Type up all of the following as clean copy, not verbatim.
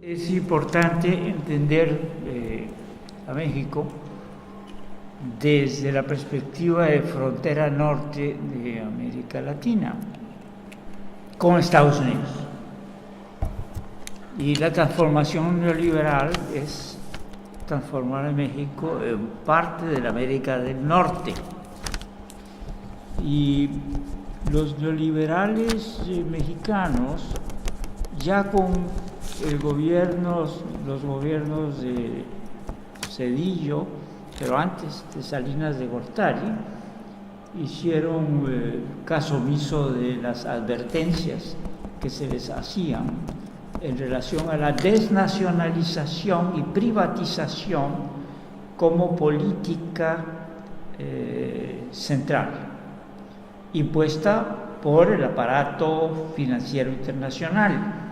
Es importante entender a México desde la perspectiva de frontera norte de América Latina, con Estados Unidos. Y la transformación neoliberal es transformar a México en parte de la América del Norte. Y los neoliberales mexicanos, ya con los gobiernos de Zedillo, pero antes de Salinas de Gortari, hicieron caso omiso de las advertencias que se les hacían en relación a la desnacionalización y privatización como política central, impuesta por el aparato financiero internacional.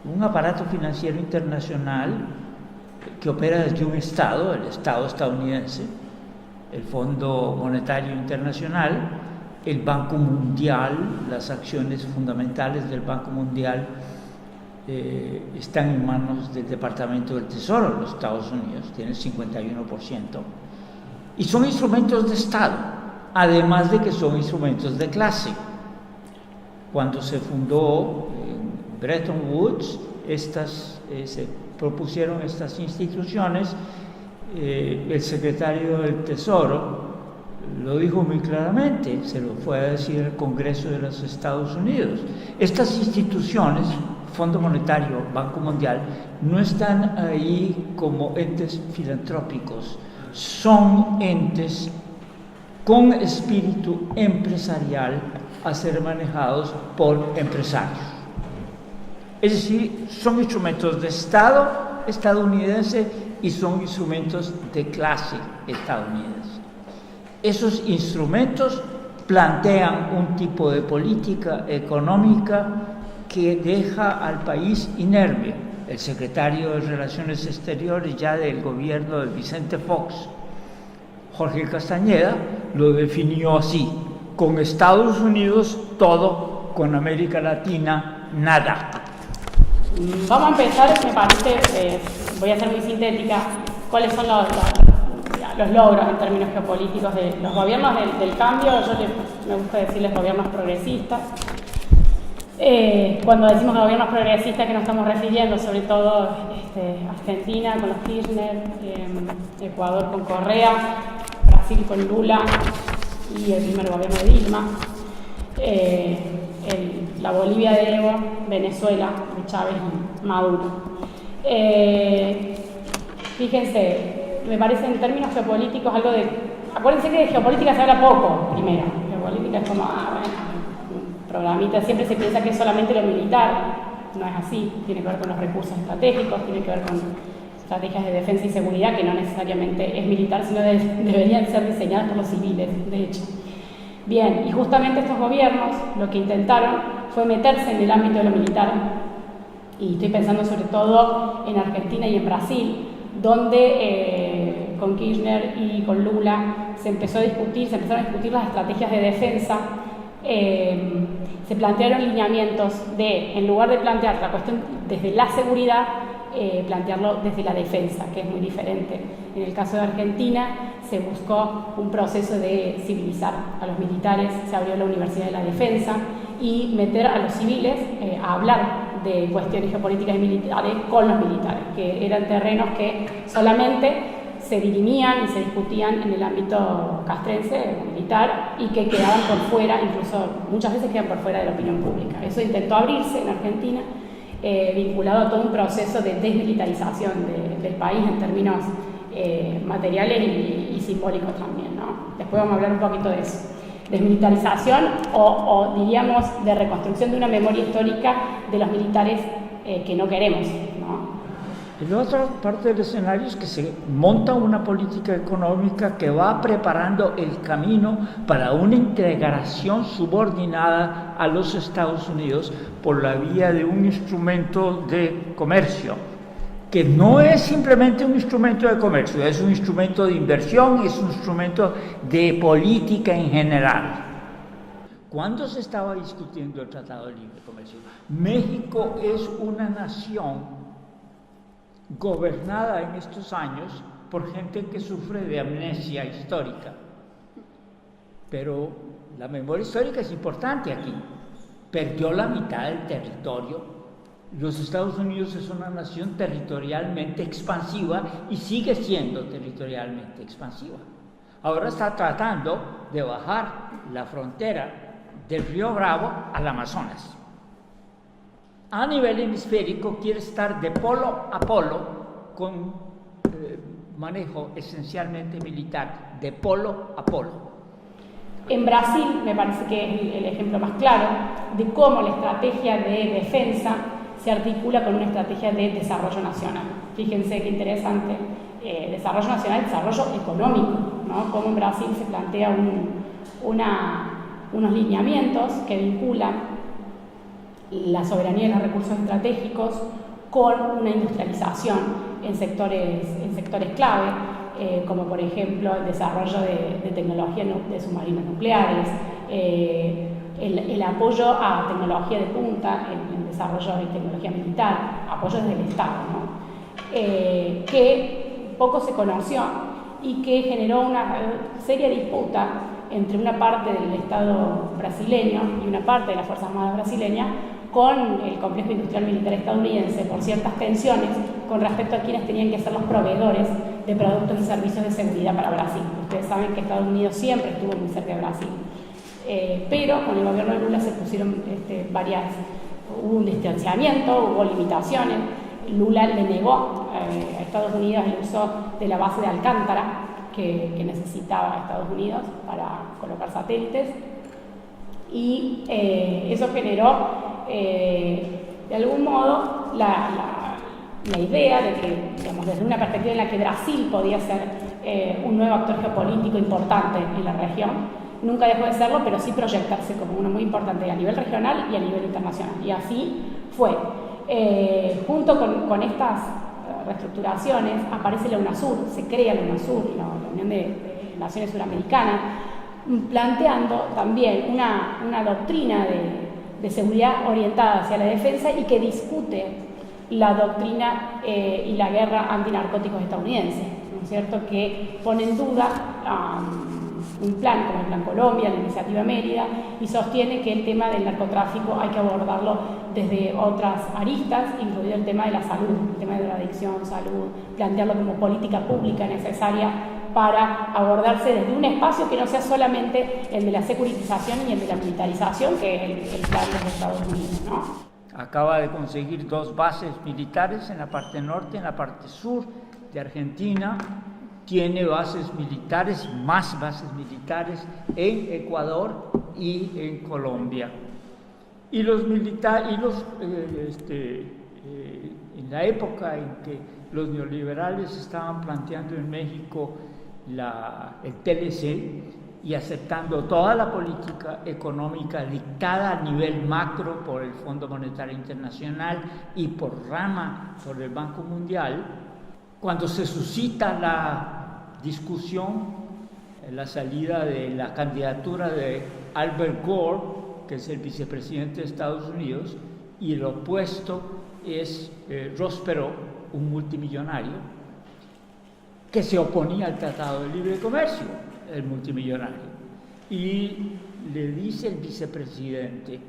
Un aparato financiero internacional que opera desde un Estado, el Estado estadounidense, el Fondo Monetario Internacional, el Banco Mundial. Las acciones fundamentales del Banco Mundial están en manos del Departamento del Tesoro de los Estados Unidos, tiene el 51%, y son instrumentos de Estado, además de que son instrumentos de clase. Cuando se fundó Bretton Woods, se propusieron estas instituciones, el secretario del Tesoro lo dijo muy claramente, se lo fue a decir al Congreso de los Estados Unidos. Estas instituciones, Fondo Monetario, Banco Mundial, no están ahí como entes filantrópicos, son entes con espíritu empresarial a ser manejados por empresarios. Es decir, son instrumentos de Estado estadounidense y son instrumentos de clase estadounidense. Esos instrumentos plantean un tipo de política económica que deja al país inerme. El secretario de Relaciones Exteriores ya del gobierno de Vicente Fox, Jorge Castañeda, lo definió así: con Estados Unidos todo, con América Latina nada. Vamos a empezar, me parece, voy a ser muy sintética, cuáles son los logros en términos geopolíticos de los gobiernos del cambio. Me gusta decirles gobiernos progresistas. Cuando decimos gobiernos progresistas, que nos estamos refiriendo sobre todo Argentina con los Kirchner, Ecuador con Correa, Brasil con Lula y el primer gobierno de Dilma, la Bolivia de Evo, Venezuela de Chávez y Maduro. Fíjense, me parece en términos geopolíticos algo de... Acuérdense que de geopolítica se habla poco, primero. Geopolítica es como, un programita, siempre se piensa que es solamente lo militar, no es así, tiene que ver con los recursos estratégicos, tiene que ver con estrategias de defensa y seguridad, que no necesariamente es militar, sino deberían ser diseñadas por los civiles, de hecho. Bien, y justamente estos gobiernos lo que intentaron fue meterse en el ámbito de lo militar, y estoy pensando sobre todo en Argentina y en Brasil, donde con Kirchner y con Lula se empezaron a discutir las estrategias de defensa. Se plantearon lineamientos en lugar de plantear la cuestión desde la seguridad, plantearlo desde la defensa, que es muy diferente. En el caso de Argentina se buscó un proceso de civilizar a los militares, se abrió la Universidad de la Defensa y meter a los civiles a hablar de cuestiones geopolíticas y militares con los militares, que eran terrenos que solamente se dirimían y se discutían en el ámbito castrense, militar, y que quedaban por fuera, incluso muchas veces quedan por fuera de la opinión pública. Eso intentó abrirse en Argentina, vinculado a todo un proceso de desmilitarización del país en términos materiales y simbólicos también, ¿no? Después vamos a hablar un poquito de eso. Desmilitarización o diríamos de reconstrucción de una memoria histórica de los militares que no queremos, ¿no? Y la otra parte del escenario es que se monta una política económica que va preparando el camino para una integración subordinada a los Estados Unidos por la vía de un instrumento de comercio, que no es simplemente un instrumento de comercio, es un instrumento de inversión, es un instrumento de política en general. ¿Cuándo se estaba discutiendo el Tratado de Libre Comercio? México es una nación gobernada en estos años por gente que sufre de amnesia histórica. Pero la memoria histórica es importante aquí. Perdió la mitad del territorio. Los Estados Unidos es una nación territorialmente expansiva y sigue siendo territorialmente expansiva. Ahora está tratando de bajar la frontera del Río Bravo al Amazonas. A nivel hemisférico quiere estar de polo a polo con manejo esencialmente militar, de polo a polo. En Brasil me parece que es el ejemplo más claro de cómo la estrategia de defensa se articula con una estrategia de desarrollo nacional. Fíjense qué interesante, desarrollo nacional, desarrollo económico, ¿no? Cómo en Brasil se plantea unos lineamientos que vinculan la soberanía de los recursos estratégicos con una industrialización en sectores clave, como por ejemplo el desarrollo de tecnología de submarinos nucleares, el apoyo a tecnología de punta en desarrollo de tecnología militar, apoyo desde el Estado, ¿no? Que poco se conoció y que generó una seria disputa entre una parte del Estado brasileño y una parte de las Fuerzas Armadas brasileñas con el complejo industrial militar estadounidense por ciertas tensiones con respecto a quienes tenían que ser los proveedores de productos y servicios de seguridad para Brasil. Ustedes saben que Estados Unidos siempre estuvo muy cerca de Brasil. Pero con el gobierno de Lula se pusieron hubo un distanciamiento, hubo limitaciones. Lula le negó a Estados Unidos el uso de la base de Alcántara que necesitaba Estados Unidos para colocar satélites, y eso generó de algún modo la idea de que, digamos, desde una perspectiva en la que Brasil podía ser un nuevo actor geopolítico importante en la región. Nunca dejó de serlo, pero sí proyectarse como uno muy importante a nivel regional y a nivel internacional. Y así fue. Junto con estas reestructuraciones aparece la UNASUR, se crea la UNASUR, la Unión de Naciones Suramericanas, planteando también una doctrina de seguridad orientada hacia la defensa y que discute la doctrina y la guerra antinarcóticos estadounidense, ¿no es cierto?, que pone en duda un plan como el Plan Colombia, la Iniciativa Mérida, y sostiene que el tema del narcotráfico hay que abordarlo desde otras aristas, incluido el tema de la salud, el tema de la adicción, salud, plantearlo como política pública necesaria para abordarse desde un espacio que no sea solamente el de la securitización y el de la militarización, que es el plan de los Estados Unidos, ¿no? Acaba de conseguir 2 bases militares en la parte norte y en la parte sur de Argentina. Tiene bases militares, más bases militares en Ecuador y en Colombia. Y en la época en que los neoliberales estaban planteando en México el TLC y aceptando toda la política económica dictada a nivel macro por el Fondo Monetario Internacional y por rama por el Banco Mundial, cuando se suscita la discusión, la salida de la candidatura de Albert Gore, que es el vicepresidente de Estados Unidos, y el opuesto es Ross Perot, un multimillonario, que se oponía al Tratado de Libre Comercio, el multimillonario. Y le dice el vicepresidente: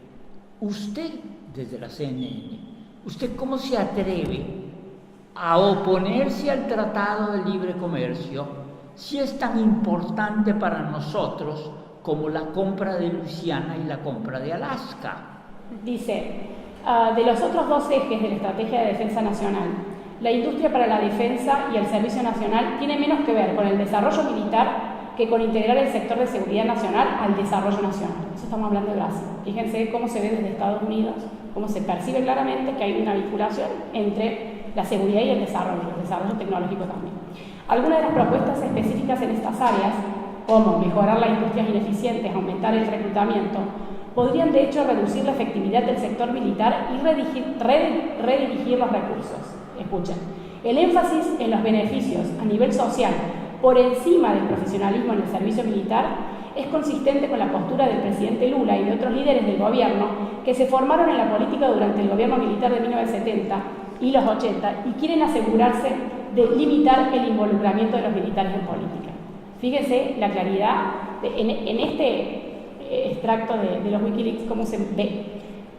usted, desde la CNN, ¿usted cómo se atreve a oponerse al Tratado de Libre Comercio si es tan importante para nosotros como la compra de Luisiana y la compra de Alaska? Dice, de los otros 2 ejes de la estrategia de defensa nacional, la industria para la defensa y el servicio nacional tiene menos que ver con el desarrollo militar que con integrar el sector de seguridad nacional al desarrollo nacional. Eso estamos hablando de Brasil. Fíjense cómo se ve desde Estados Unidos, cómo se percibe claramente que hay una vinculación entre la seguridad y el desarrollo tecnológico también. Algunas de las propuestas específicas en estas áreas, como mejorar las industrias ineficientes, aumentar el reclutamiento, podrían de hecho reducir la efectividad del sector militar y redirigir los recursos. Escuchen, el énfasis en los beneficios a nivel social por encima del profesionalismo en el servicio militar es consistente con la postura del presidente Lula y de otros líderes del gobierno que se formaron en la política durante el gobierno militar de 1970 y los 80 y quieren asegurarse de limitar el involucramiento de los militares en política. Fíjense la claridad en este extracto de los Wikileaks, cómo se ve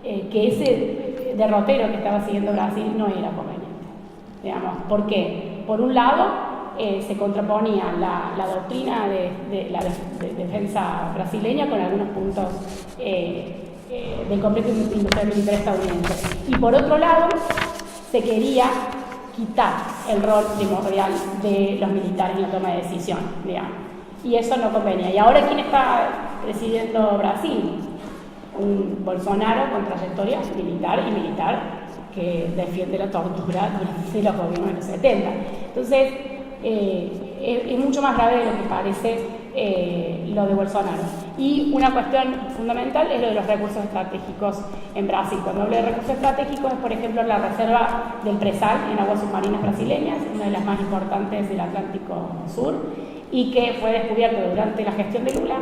que ese derrotero que estaba siguiendo Brasil no era conveniente. Digamos, ¿por qué? Por un lado, se contraponía la doctrina de la defensa brasileña con algunos puntos del complejo industrial militar estadounidense. Y por otro lado, se quería quitar el rol primordial de los militares en la toma de decisión, digamos. Y eso no convenía. ¿Y ahora quién está presidiendo Brasil? Un Bolsonaro con trayectoria militar que defiende la tortura durante los gobiernos de los 70. Entonces, es mucho más grave de lo que parece lo de Bolsonaro. Y una cuestión fundamental es lo de los recursos estratégicos en Brasil. Cuando hablo de recursos estratégicos es, por ejemplo, la reserva del Presal en aguas submarinas brasileñas, una de las más importantes del Atlántico Sur, y que fue descubierto durante la gestión de Lula.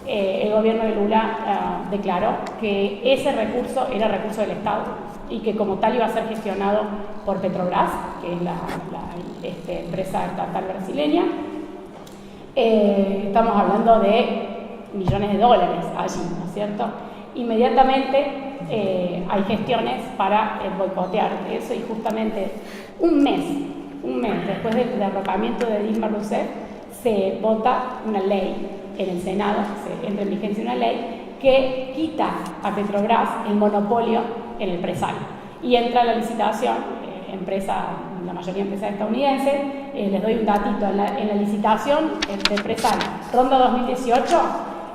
El gobierno de Lula declaró que ese recurso era recurso del Estado y que como tal iba a ser gestionado por Petrobras, que es la empresa estatal brasileña. Estamos hablando de millones de dólares allí, ¿no es cierto? Inmediatamente hay gestiones para boicotear eso y justamente un mes después del derrocamiento de Dilma Rousseff se vota una ley en el Senado, se entra en vigencia una ley que quita a Petrobras el monopolio en el presal y entra a la licitación, la mayoría empresas estadounidenses. Les doy un datito, en la licitación del presal Ronda 2018,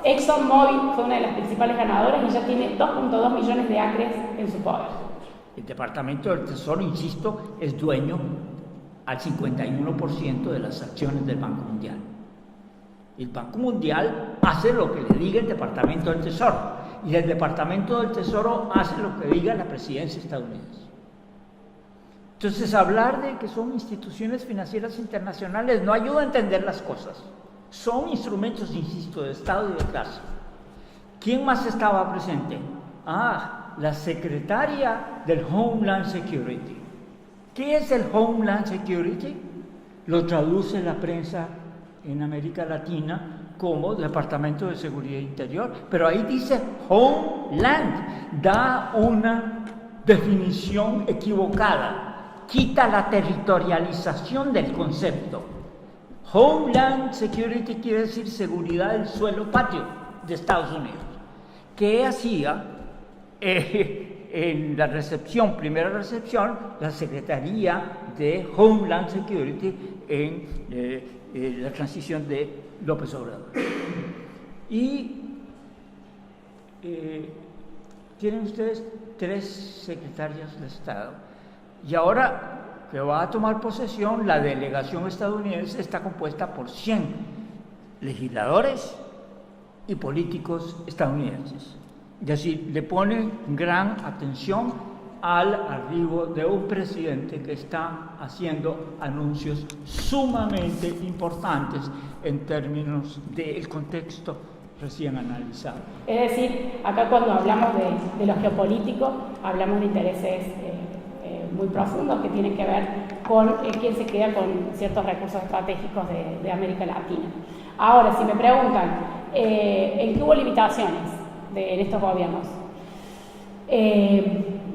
ExxonMobil fue una de las principales ganadoras y ya tiene 2.2 millones de acres en su poder. El Departamento del Tesoro, insisto, es dueño al 51% de las acciones del Banco Mundial. El Banco Mundial hace lo que le diga el Departamento del Tesoro y el Departamento del Tesoro hace lo que diga la presidencia estadounidense. Entonces, hablar de que son instituciones financieras internacionales no ayuda a entender las cosas. Son instrumentos, insisto, de Estado y de clase. ¿Quién más estaba presente? La secretaria del Homeland Security. ¿Qué es el Homeland Security? Lo traduce la prensa en América Latina como Departamento de Seguridad Interior, pero ahí dice Homeland, da una definición equivocada, quita la territorialización del concepto. Homeland Security quiere decir seguridad del suelo patrio de Estados Unidos. ¿Qué hacía en la primera recepción, la Secretaría de Homeland Security en la transición de López Obrador? Y tienen ustedes 3 secretarios de Estado. Y ahora que va a tomar posesión, la delegación estadounidense está compuesta por 100 legisladores y políticos estadounidenses. Es decir, le ponen gran atención al arribo de un presidente que está haciendo anuncios sumamente importantes en términos del contexto recién analizado. Es decir, acá cuando hablamos de lo geopolítico, hablamos de intereses muy profundos que tienen que ver con quién se queda con ciertos recursos estratégicos de América Latina. Ahora, si me preguntan, ¿en qué hubo limitaciones en estos gobiernos?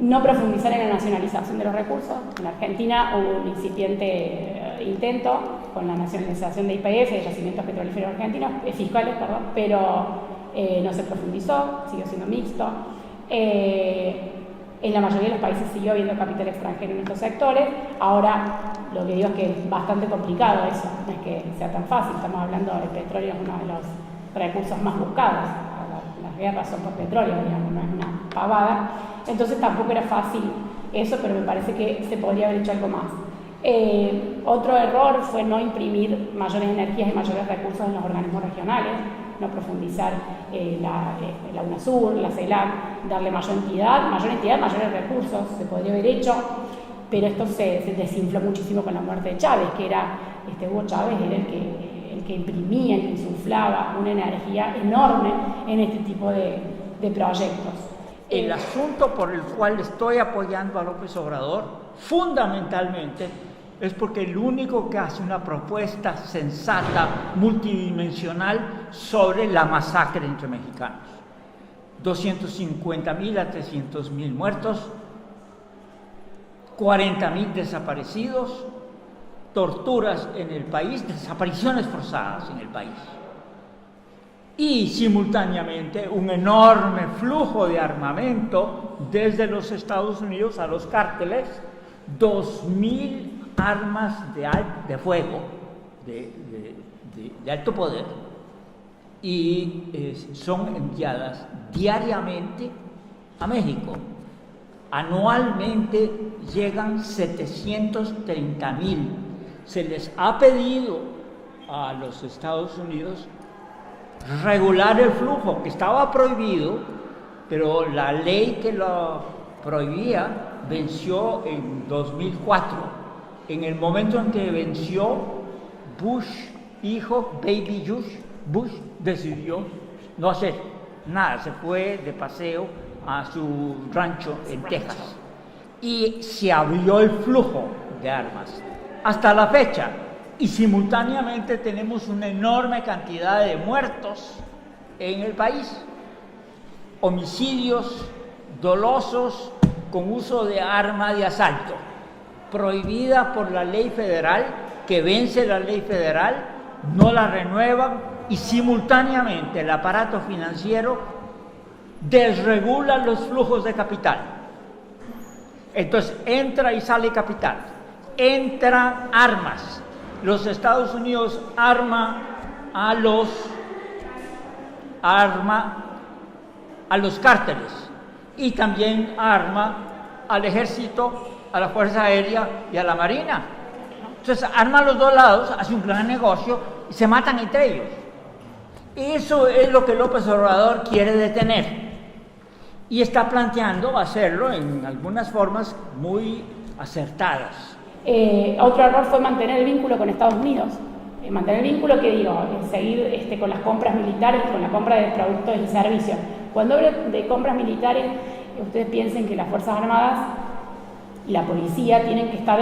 No profundizar en la nacionalización de los recursos. En Argentina hubo un incipiente intento con la nacionalización de YPF, de yacimientos petrolíferos argentinos, fiscales, perdón, pero no se profundizó, siguió siendo mixto. En la mayoría de los países siguió habiendo capital extranjero en estos sectores. Ahora, lo que digo es que es bastante complicado eso, no es que sea tan fácil. Estamos hablando de petróleo, es uno de los recursos más buscados. Las guerras son por petróleo, digamos, no es una pavada. Entonces tampoco era fácil eso, pero me parece que se podría haber hecho algo más. Otro error fue no imprimir mayores energías y mayores recursos en los organismos regionales, no profundizar la UNASUR, la CELAC, darle mayor entidad, mayores recursos, se podría haber hecho, pero esto se desinfló muchísimo con la muerte de Chávez, que era, Hugo Chávez era el que imprimía, el que insuflaba una energía enorme en este tipo de proyectos. El asunto por el cual estoy apoyando a López Obrador, fundamentalmente, es porque el único que hace una propuesta sensata, multidimensional, sobre la masacre entre mexicanos. 250,000 a 300,000 muertos, 40,000 desaparecidos, torturas en el país, desapariciones forzadas en el país. Y simultáneamente un enorme flujo de armamento desde los Estados Unidos a los cárteles, 2,000 armas de fuego de alto poder, y son enviadas diariamente a México. Anualmente llegan 730,000. Se les ha pedido a los Estados Unidos regular el flujo, que estaba prohibido, pero la ley que lo prohibía venció en 2004. En el momento en que venció, Bush, hijo, baby Bush, decidió no hacer nada, se fue de paseo a su rancho en Texas y se abrió el flujo de armas hasta la fecha, y simultáneamente tenemos una enorme cantidad de muertos en el país, homicidios dolosos con uso de arma de asalto, prohibida por la ley federal, que vence la ley federal, no la renuevan, y simultáneamente el aparato financiero desregula los flujos de capital. Entonces entra y sale capital, entran armas. Los Estados Unidos arma a los cárteles, y también arma al ejército, a la Fuerza Aérea y a la Marina. Entonces arma a los dos lados, hace un gran negocio y se matan entre ellos. Eso es lo que López Obrador quiere detener, y está planteando hacerlo en algunas formas muy acertadas. Otro error fue mantener el vínculo con Estados Unidos. Mantener el vínculo, que digo, seguir con las compras militares, con la compra de productos y servicios. Cuando hablo de compras militares, ustedes piensen que las Fuerzas Armadas y la policía tienen que estar,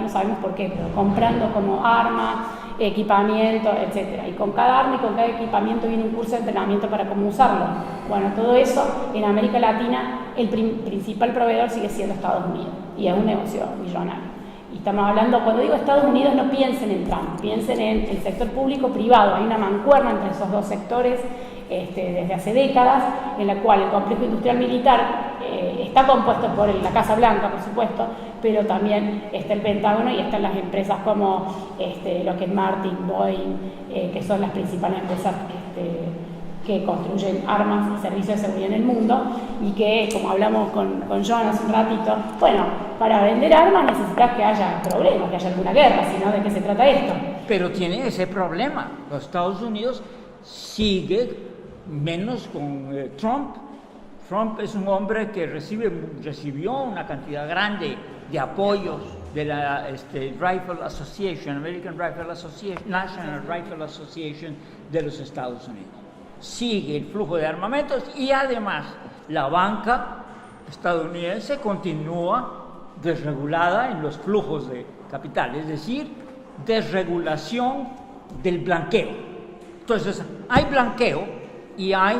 no sabemos por qué, pero comprando como armas, equipamiento, etc. Y con cada arma y con cada equipamiento viene un curso de entrenamiento para cómo usarlo. Bueno, todo eso en América Latina, el principal proveedor sigue siendo Estados Unidos, y es un negocio millonario. Y estamos hablando, cuando digo Estados Unidos, no piensen en Trump, piensen en el sector público-privado. Hay una mancuerna entre esos dos sectores desde hace décadas, en la cual el complejo industrial militar está compuesto por la Casa Blanca, por supuesto, pero también está el Pentágono y están las empresas como Lockheed Martin, Boeing, que son las principales empresas que construyen armas y servicios de seguridad en el mundo, y que, como hablamos con John hace un ratito, bueno, para vender armas necesitas que haya problemas, que haya alguna guerra, si no, ¿de qué se trata esto? Pero tiene ese problema. Los Estados Unidos sigue, menos con Trump. Trump es un hombre que recibió una cantidad grande de apoyos de la Rifle Association, American Rifle Association, National Rifle Association de los Estados Unidos. Sigue el flujo de armamentos, y además la banca estadounidense continúa desregulada en los flujos de capital, es decir, desregulación del blanqueo. Entonces hay blanqueo y hay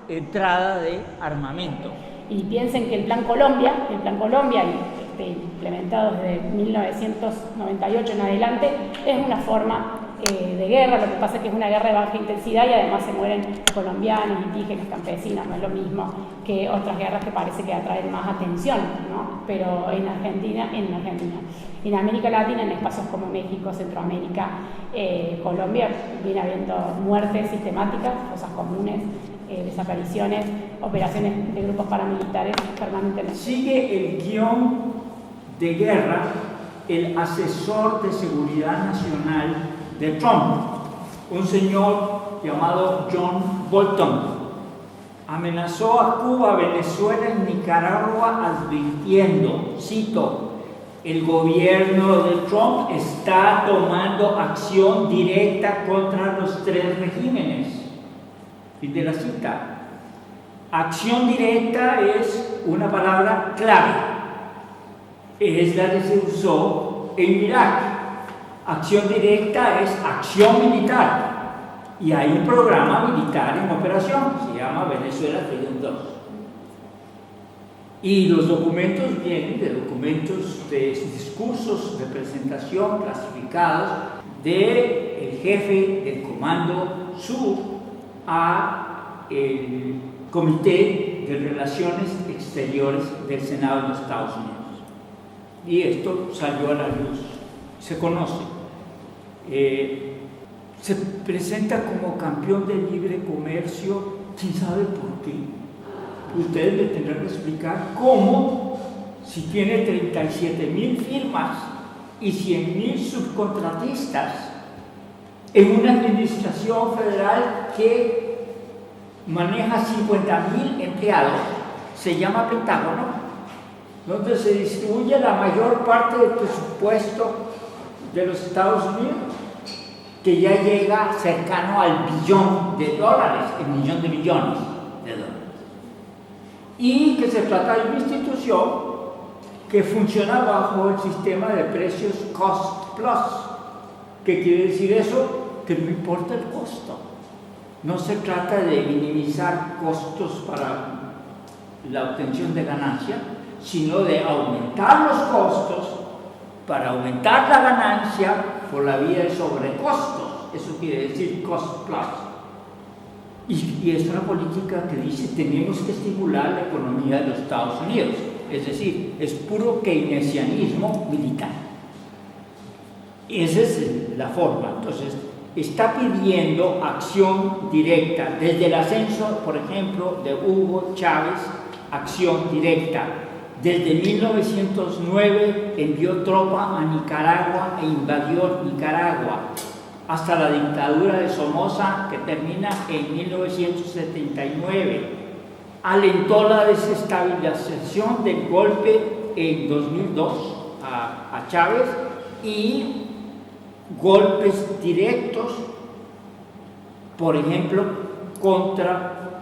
entrada de armamento. Y piensen que el Plan Colombia, implementado desde 1998 en adelante, es una forma de guerra. Lo que pasa es que es una guerra de baja intensidad, y además se mueren colombianos, indígenas, campesinos. No es lo mismo que otras guerras que parece que atraen más atención, ¿no? Pero en Argentina, en América Latina, en espacios como México, Centroamérica, Colombia, viene habiendo muertes sistemáticas, cosas comunes, desapariciones, operaciones de grupos paramilitares permanentemente. Sigue el guión de guerra el asesor de seguridad nacional de Trump, un señor llamado John Bolton. Amenazó a Cuba, Venezuela y Nicaragua advirtiendo, cito: el gobierno de Trump está tomando acción directa contra los tres regímenes. Fin de la cita. Acción directa es una palabra clave. Es la que se usó en Irak. Acción directa es acción militar. Y hay un programa militar en operación, se llama Venezuela Freedom 2. Y los documentos vienen de documentos de discursos de presentación clasificados del jefe del Comando Sur a el Comité de Relaciones Exteriores del Senado de los Estados Unidos. Y esto salió a la luz, se conoce. Se presenta como campeón del libre comercio, ¿quién sabe por qué? Ustedes me tendrán que explicar cómo, si tiene 37,000 firmas y 100,000 subcontratistas en una administración federal que maneja 50,000 empleados, se llama Pentágono, donde se distribuye la mayor parte del presupuesto de los Estados Unidos, que ya llega cercano al billón de dólares, el millón de millones de dólares. Y que se trata de una institución que funciona bajo el sistema de precios cost plus. ¿Qué quiere decir eso? Que no importa el costo. No se trata de minimizar costos para la obtención de ganancia, sino de aumentar los costos para aumentar la ganancia por la vía de sobrecostos. Eso quiere decir cost plus. Y es una política que dice tenemos que estimular la economía de los Estados Unidos. Es decir, es puro keynesianismo militar. Esa es la forma. Entonces, está pidiendo acción directa. Desde el ascenso, por ejemplo, de Hugo Chávez, acción directa. Desde 1909 envió tropa a Nicaragua e invadió Nicaragua, hasta la dictadura de Somoza, que termina en 1979. Alentó la desestabilización del golpe en 2002 a Chávez y golpes directos, por ejemplo, contra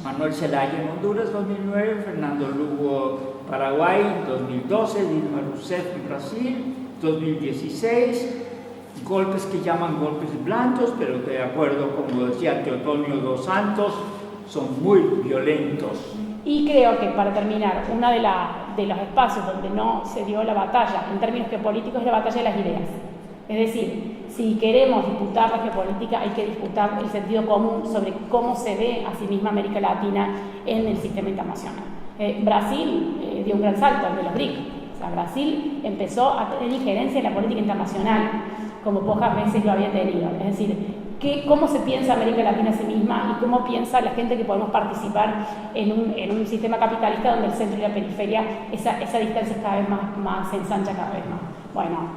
Manuel Zelaya en Honduras 2009, Fernando Lugo Paraguay 2012, Dilma Rousseff en Brasil 2016, golpes que llaman golpes blandos, pero que de acuerdo, como decía Teotonio dos Santos, son muy violentos. Y creo que para terminar, uno de los espacios donde no se dio la batalla en términos geopolíticos es la batalla de las ideas. Es decir, si queremos disputar la geopolítica hay que disputar el sentido común sobre cómo se ve a sí misma América Latina en el sistema internacional. Brasil dio un gran salto al de los BRIC. O sea, Brasil empezó a tener injerencia en la política internacional como pocas veces lo había tenido. Es decir, cómo se piensa América Latina a sí misma y cómo piensa la gente que podemos participar en un sistema capitalista donde el centro y la periferia, esa distancia es cada vez más se ensancha cada vez más. Bueno,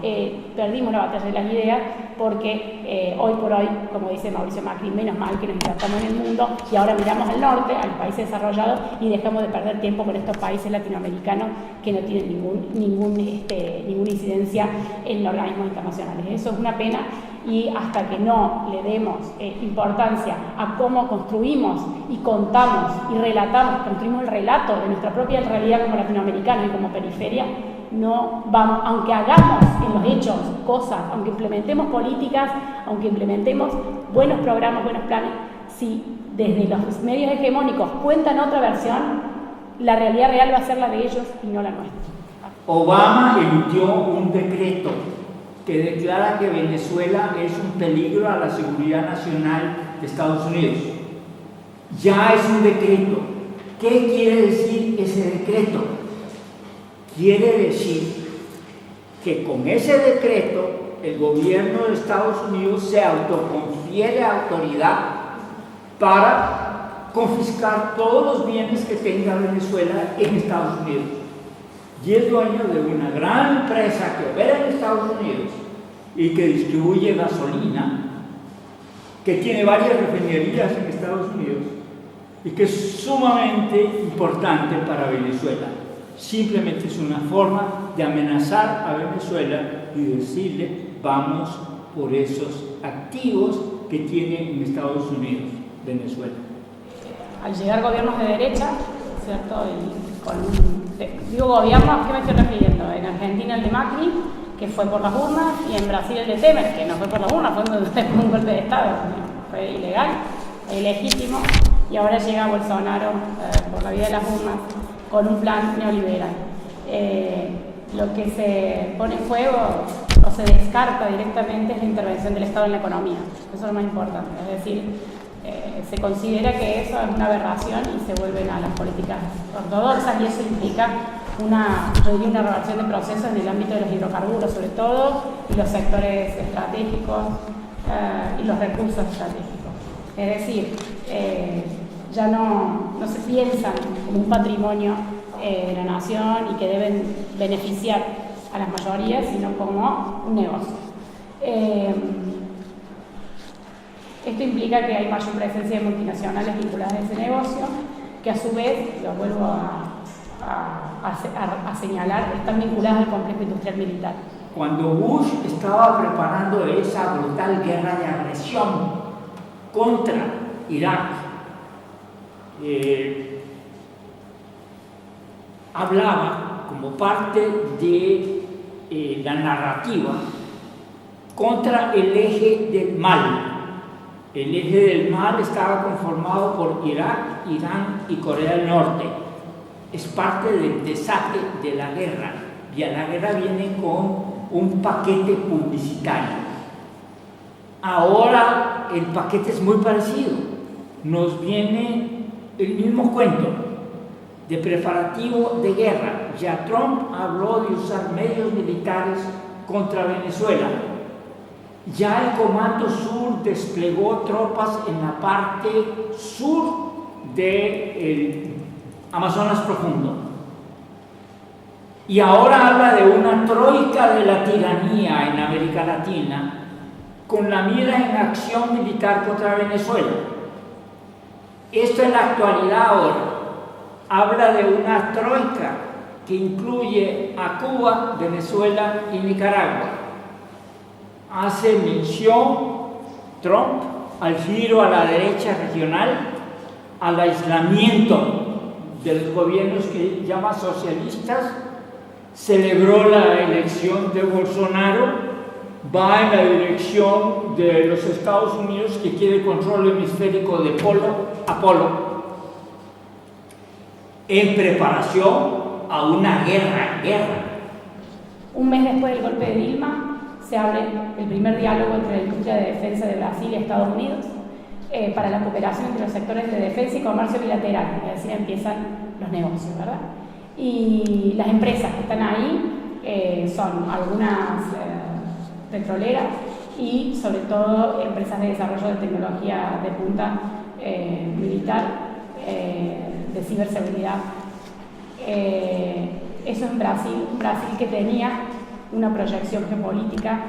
perdimos la batalla de las ideas porque hoy por hoy, como dice Mauricio Macri, menos mal que nos insertamos en el mundo y ahora miramos al norte, a los países desarrollados y dejamos de perder tiempo con estos países latinoamericanos que no tienen ninguna incidencia en organismos internacionales. Eso es una pena y hasta que no le demos importancia a cómo construimos y contamos y relatamos, construimos el relato de nuestra propia realidad como latinoamericanos y como periferia, no vamos, aunque hagamos en los hechos cosas, aunque implementemos políticas, aunque implementemos buenos programas, buenos planes, si desde los medios hegemónicos cuentan otra versión, la realidad real va a ser la de ellos y no la nuestra. Obama emitió un decreto que declara que Venezuela es un peligro a la seguridad nacional de Estados Unidos. Ya es un decreto. ¿Qué quiere decir ese decreto? Quiere decir que con ese decreto el gobierno de Estados Unidos se autoconfiere autoridad para confiscar todos los bienes que tenga Venezuela en Estados Unidos. Y es dueño de una gran empresa que opera en Estados Unidos y que distribuye gasolina, que tiene varias refinerías en Estados Unidos y que es sumamente importante para Venezuela. Simplemente es una forma de amenazar a Venezuela y decirle vamos por esos activos que tiene en Estados Unidos Venezuela. al llegar gobiernos de derecha, ¿cierto? Y digo gobierno, ¿a qué me estoy refiriendo? En Argentina el de Macri, que fue por las urnas, y en Brasil el de Temer, que no fue por las urnas, fue un golpe de Estado, fue ilegal, ilegítimo, y ahora llega Bolsonaro por la vía de las urnas con un plan neoliberal. Lo que se pone en juego o se descarta directamente es la intervención del Estado en la economía. Eso es lo más importante. Es decir, se considera que eso es una aberración y se vuelven a las políticas ortodoxas, y eso implica una reversión de procesos en el ámbito de los hidrocarburos, sobre todo, y los sectores estratégicos y los recursos estratégicos. Es decir, ya no se piensan como un patrimonio de la nación y que deben beneficiar a las mayorías, sino como un negocio. Esto implica que hay mayor presencia de multinacionales vinculadas a ese negocio, que a su vez, lo vuelvo a señalar, están vinculadas al complejo industrial militar. Cuando Bush estaba preparando esa brutal guerra de agresión contra Irak, hablaba como parte de la narrativa contra el eje del mal. El eje del mal estaba conformado por Irak, Irán y Corea del Norte. Es parte del desate de la guerra, y a la guerra viene con un paquete publicitario. Ahora el paquete es muy parecido. Nos viene el mismo cuento de preparativo de guerra. Ya Trump habló de usar medios militares contra Venezuela. Ya el Comando Sur desplegó tropas en la parte sur del Amazonas profundo. Y ahora habla de una troika de la tiranía en América Latina, con la mira en acción militar contra Venezuela. Esto en la actualidad ahora habla de una troika que incluye a Cuba, Venezuela y Nicaragua. Hace mención Trump al giro a la derecha regional, al aislamiento de los gobiernos que llama socialistas, celebró la elección de Bolsonaro, va en la dirección de los Estados Unidos, que quiere control hemisférico de polo a polo, en preparación a una guerra. Un mes después del golpe de Dilma, se abre el primer diálogo entre la industria de defensa de Brasil y Estados Unidos para la cooperación entre los sectores de defensa y comercio bilateral. Es decir, empiezan los negocios, ¿verdad? Y las empresas que están ahí son algunas petroleras y sobre todo empresas de desarrollo de tecnología de punta militar, de ciberseguridad. Eso en Brasil que tenía una proyección geopolítica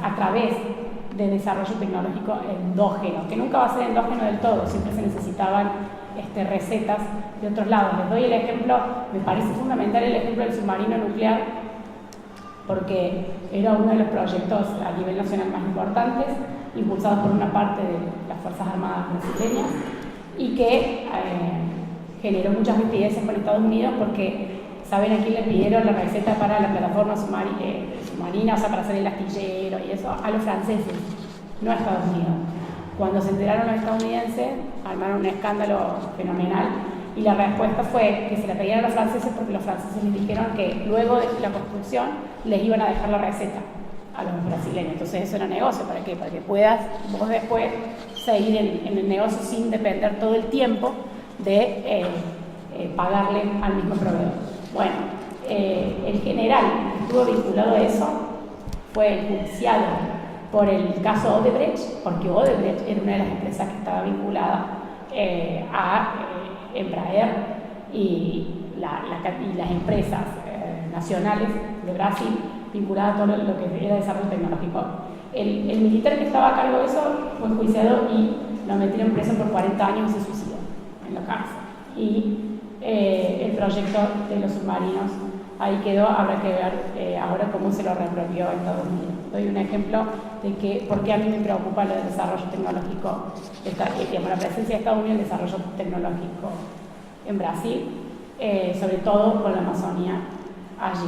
a través de desarrollo tecnológico endógeno, que nunca va a ser endógeno del todo, siempre se necesitaban recetas de otros lados. Les doy el ejemplo, me parece fundamental el ejemplo del submarino nuclear, porque era uno de los proyectos a nivel nacional más importantes, impulsados por una parte de las Fuerzas Armadas brasileñas, y que generó muchas rispideces con Estados Unidos, porque ¿saben a quién le pidieron la receta para la plataforma submarina, o sea, para hacer el astillero y eso? A los franceses, no a Estados Unidos. Cuando se enteraron los estadounidenses, armaron un escándalo fenomenal, y la respuesta fue que se la pedían a los franceses porque los franceses les dijeron que luego de la construcción les iban a dejar la receta a los brasileños. Entonces eso era negocio. ¿Para qué? Para que puedas vos después seguir en el negocio sin depender todo el tiempo de pagarle al mismo proveedor. Bueno, el general que estuvo vinculado a eso fue enjuiciado por el caso Odebrecht, porque Odebrecht era una de las empresas que estaba vinculada a Embraer y las empresas nacionales de Brasil vinculadas a todo lo que era desarrollo tecnológico. El militar que estaba a cargo de eso fue enjuiciado y lo metieron preso por 40 años y se suicidó en la cárcel. Y el proyecto de los submarinos ahí quedó. Habrá que ver ahora cómo se lo reapropió Estados Unidos. doy un ejemplo de que por qué a mí me preocupa el desarrollo tecnológico, la presencia de Estados Unidos en el desarrollo tecnológico en Brasil, sobre todo con la Amazonía allí.